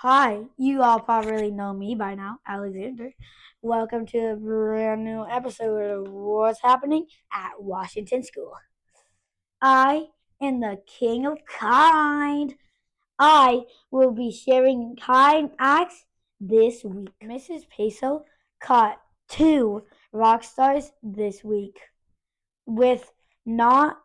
Hi, you all probably know me by now, Alexander. Welcome to a brand new episode of What's Happening at Washington School. I am the king of kind. I will be sharing kind acts this week. Mrs. Peso caught two rock stars this week with not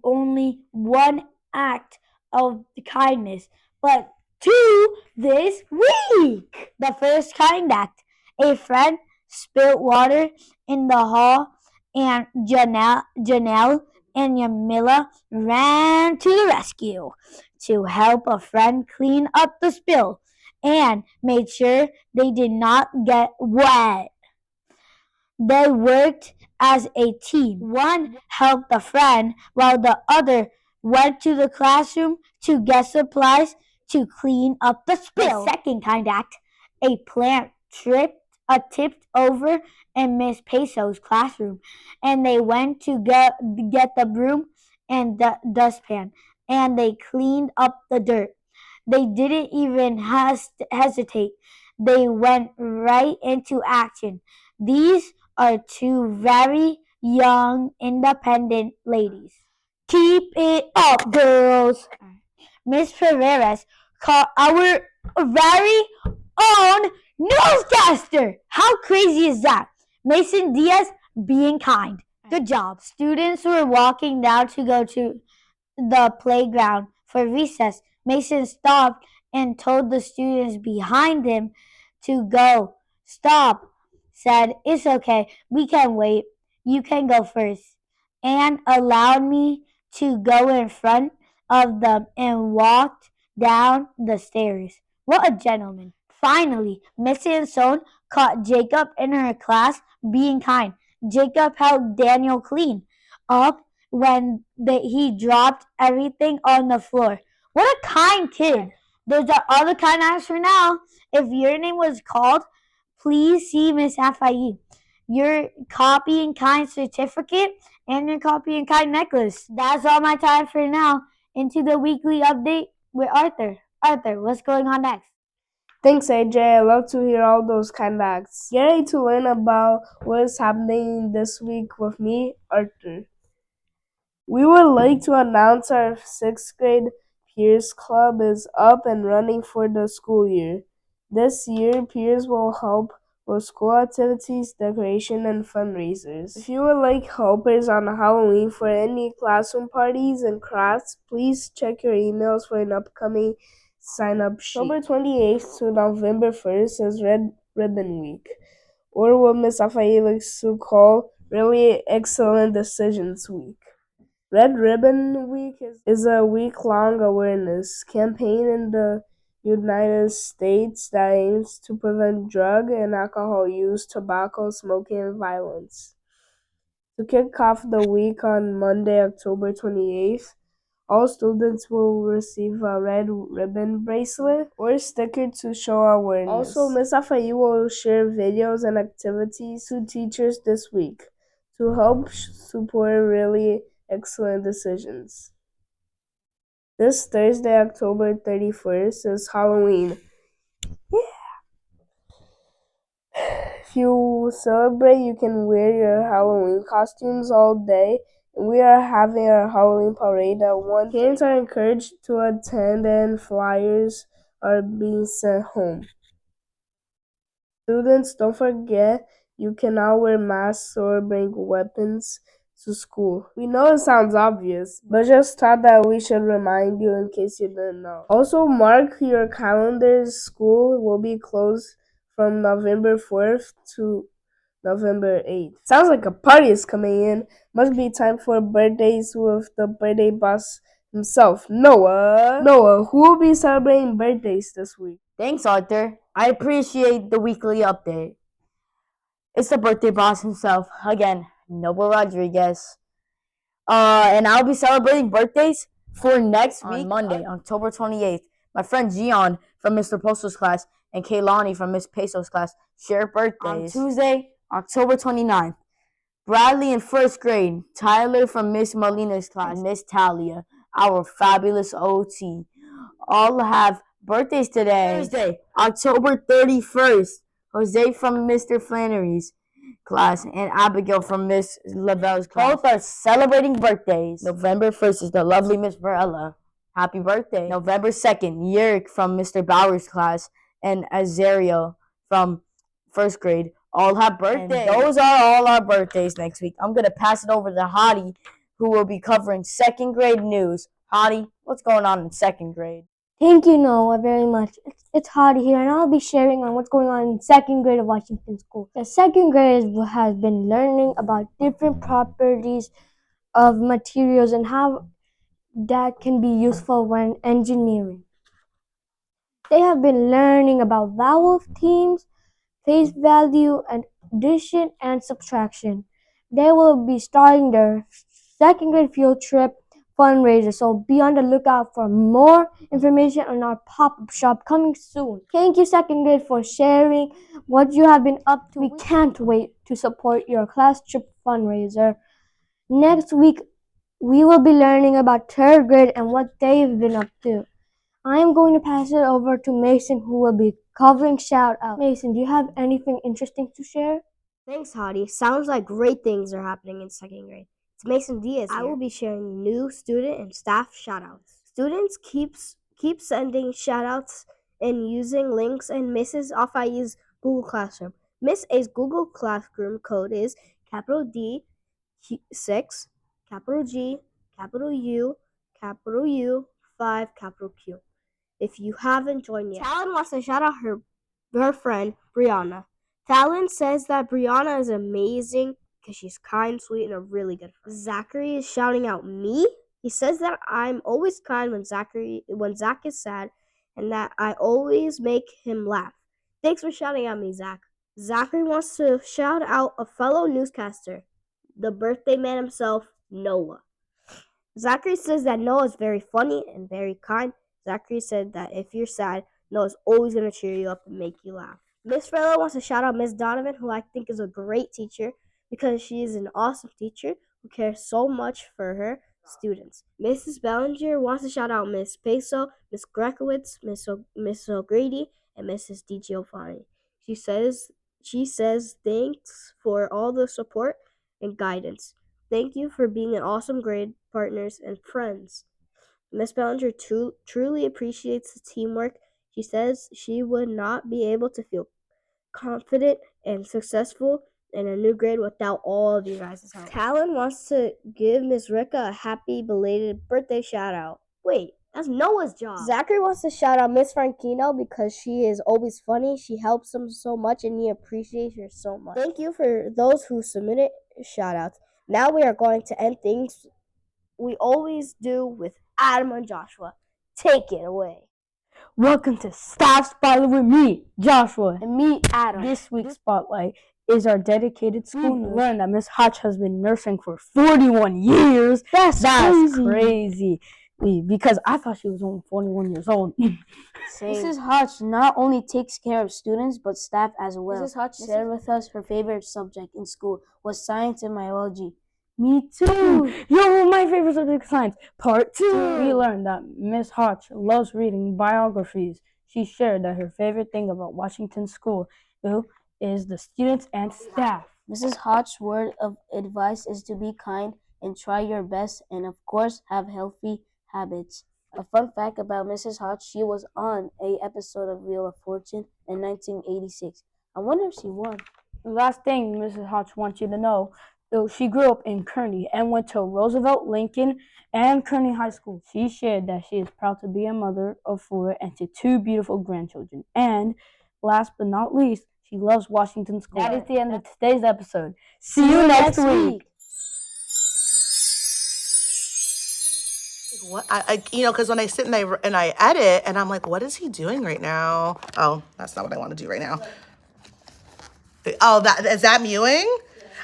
only one act of kindness, but two this week. The first kind act: a friend spilled water in the hall, and Janelle and Yamila ran to the rescue to help a friend clean up the spill and made sure they did not get wet. They worked as a team. One helped a friend while the other went to the classroom to get supplies to clean up the spill. The second kind act: a plant tipped over in Miss Peso's classroom, and they went to get the broom and the dustpan, and they cleaned up the dirt. They didn't even hesitate. They went right into action. These are two very young, independent ladies. Keep it up, girls. Miss Perez caught our very own newscaster. How crazy is that? Mason Diaz being kind. Good job. Students were walking down to go to the playground for recess. Mason stopped and told the students behind him to go. Stop, said, "It's okay. We can wait. You can go first," and allowed me to go in front of them and walked down the stairs. What a gentleman. Finally, Mrs. Son caught Jacob in her class being kind. Jacob helped Daniel clean up when he dropped everything on the floor. What a kind kid. Those are all the kind acts for now. If your name was called, please see Miss Afai. Your copy and kind certificate and your copy and kind necklace. That's all my time for now. Into the weekly update with Arthur. Arthur, what's going on next? Thanks, AJ. I love to hear all those kind acts. Get ready to learn about what is happening this week with me, Arthur. We would like to announce our 6th grade Peers Club is up and running for the school year. This year, Peers will help with school activities, decoration, and fundraisers. If you would like helpers on Halloween for any classroom parties and crafts, please check your emails for an upcoming sign-up sheet. October 28th to November 1st is Red Ribbon Week, or what Ms. Afai likes to call Really Excellent Decisions Week. Red Ribbon Week is a week-long awareness campaign in the United States that aims to prevent drug and alcohol use, tobacco smoking, and violence. To kick off the week on Monday, October 28th, all students will receive a red ribbon bracelet or sticker to show awareness. Also, Ms. Afai will share videos and activities to teachers this week to help support really excellent decisions. This Thursday, October 31st, is Halloween. If you celebrate, you can wear your Halloween costumes all day. And we are having our Halloween parade at 1. Parents are encouraged to attend and flyers are being sent home. Students, don't forget you cannot wear masks or bring weapons to school. We know it sounds obvious, but just thought that we should remind you in case you didn't know. Also, mark your calendars. School will be closed from November 4th to November 8th. Sounds like a party is coming in. Must be time for birthdays with the birthday boss himself, Noah. Noah, who will be celebrating birthdays this week? Thanks, Arthur. I appreciate the weekly update. It's the birthday boss himself, again, Noble Rodriguez. And I'll be celebrating birthdays for next week, on Monday, October 28th. My friend Gian from Mr. Postal's class and Kaylani from Miss Peso's class share birthdays. On Tuesday, October 29th, Bradley in first grade, Tyler from Miss Molina's class, and Miss Talia, our fabulous OT, all have Birthdays today. Thursday, October 31st. Jose from Mr. Flannery's class and Abigail from Miss Lavelle's class. Both are celebrating birthdays. November 1st is the lovely Miss Varela. Happy birthday. November 2nd, Yurik from Mr. Bauer's class and Azariel from first grade all have birthdays. And those are all our birthdays next week. I'm going to pass it over to Hottie, who will be covering second grade news. Hottie, what's going on in second grade? Thank you, Noah, very much. It's Hardy here, and I'll be sharing on what's going on in second grade of Washington School. The second grade has been learning about different properties of materials and how that can be useful when engineering. They have been learning about vowel themes, face value, and addition and subtraction. They will be starting their second grade field trip fundraiser, so be on the lookout for more information on our pop-up shop coming soon. Thank you, second grade, for sharing what you have been up to. We can't wait to support your class trip fundraiser. Next week, we will be learning about third grade and what they've been up to. I am going to pass it over to Mason, who will be covering shout out. Mason, do you have anything interesting to share? Thanks, Hottie. Sounds like great things are happening in second grade. It's Mason Diaz here. I will be sharing new student and staff shoutouts. Students keep sending shoutouts and using links in Mrs. Afai's Google Classroom. Miss A's Google Classroom code is capital D 6, capital G, capital U, capital U, 5, capital Q. If you haven't joined yet, Talon wants to shout out her friend Brianna. Talon says that Brianna is amazing because she's kind, sweet, and a really good friend. Zachary is shouting out me. He says that I'm always kind when Zach is sad, and that I always make him laugh. Thanks for shouting out me, Zach. Zachary wants to shout out a fellow newscaster, the birthday man himself, Noah. Zachary says that Noah is very funny and very kind. Zachary said that if you're sad, Noah's always going to cheer you up and make you laugh. Miss Frello wants to shout out Miss Donovan, who I think is a great teacher because she is an awesome teacher who cares so much for her students. Mrs. Bellinger wants to shout out Miss Peso, Miss Grekowitz, Miss O'Grady, and Mrs. DiGiovanni. She says thanks for all the support and guidance. Thank you for being an awesome grade partners and friends. Miss Bellinger truly appreciates the teamwork. She says she would not be able to feel confident and successful in a new grade without all of you guys' help. Talon wants to give Miss Ricka a happy belated birthday shout out. Wait, that's Noah's job. Zachary wants to shout out Miss Franchino because she is always funny. She helps him so much and he appreciates her so much. Thank you for those who submitted shout outs. Now we are going to end things we always do with Adam and Joshua. Take it away. Welcome to Staff Spotlight with me, Joshua. And me, Adam. This week's spotlight is our dedicated school news. Learn that Miss Hotch has been nursing for 41 years. That's crazy. Because I thought she was only 41 years old. Mrs. Hotch not only takes care of students, but staff as well. Mrs. Hotch shared with us her favorite subject in school was science and biology. Me too. Yo, my favorite subject is science. Part 2. We learned that Miss Hotch loves reading biographies. She shared that her favorite thing about Washington School is the students and staff. Mrs. Hotch's word of advice is to be kind and try your best and, of course, have healthy habits. A fun fact about Mrs. Hotch, she was on an episode of Wheel of Fortune in 1986. I wonder if she won. The last thing Mrs. Hotch wants you to know, though she grew up in Kearney and went to Roosevelt, Lincoln, and Kearney High School. She shared that she is proud to be a mother of 4 and to 2 beautiful grandchildren. And last but not least, she loves Washington School. That is the end of today's episode. See you next week. What because when I sit and I edit, and I'm like, what is he doing right now? Oh, that's not what I want to do right now. Oh, is that mewing?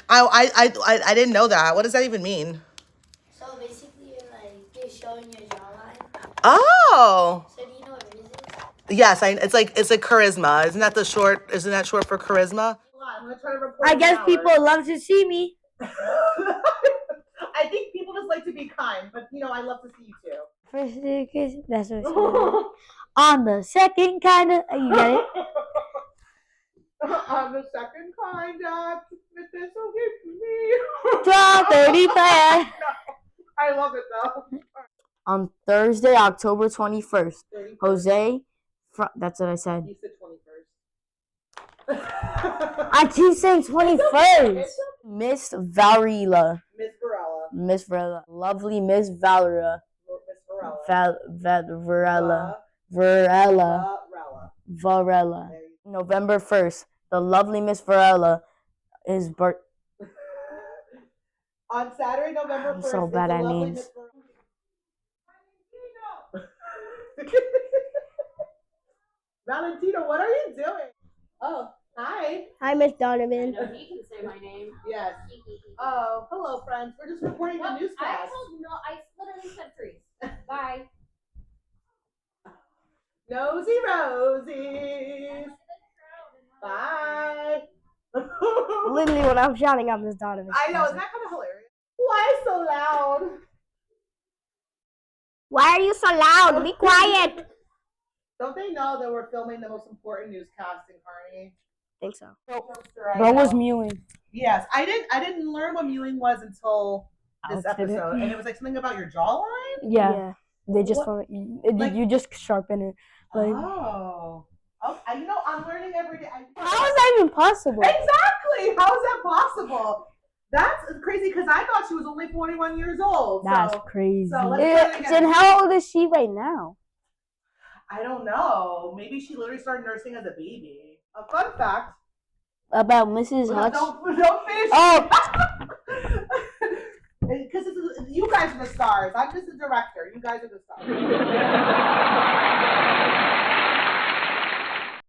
I didn't know that. What does that even mean? So basically, you're showing your jawline. Oh. So do you know what it is? Yes, it's like charisma. Isn't that short for charisma? I'm gonna try to record. I guess people love to see me. I think people just like to be kind, but I love to see you too. first kiss. That's what it said. On the second kind of. You got it? On the second kind of this will give me 12:35. I love it though. On Thursday, October 21st, 31st. Jose, that's what I said. You said 21st. I keep saying 21st. Miss Varela. Miss Varela. Miss Varela. Lovely Miss Valera. Miss Varela. Varela. Varela. Varela. November 1st, the lovely Miss Varela is On Saturday, November 1st. I'm so bad at names. Valentino, what are you doing? Oh, hi. Hi, Miss Donovan. No, he can say my name. Yes. Oh, hello, friends. We're just recording the I newscast. told no. I literally said freeze. Bye. Nosy Rosies. Bye. Literally, when I'm shouting out Miss Donovan. I know, isn't that kind of hilarious? Why so loud? Why are you so loud? Be quiet. Don't they know that we're filming the most important newscast in Kearney? Think so. Bro was mewing. Yes, I didn't learn what mewing was until this Alex did it. episode, and it was like something about your jawline. Yeah. They just What? like, you just sharpen it. Like, Oh, okay. You know, I'm learning every day. How is that even possible? Exactly. How is that possible? That's crazy because I thought she was only 41 years old. that's so, crazy. so let's try it again. And how old is she right now? I don't know. Maybe she literally started nursing as a baby. A fun fact. About Mrs. Hutch. Don't finish. Oh. Because you guys are the stars. I'm just the director. You guys are the stars.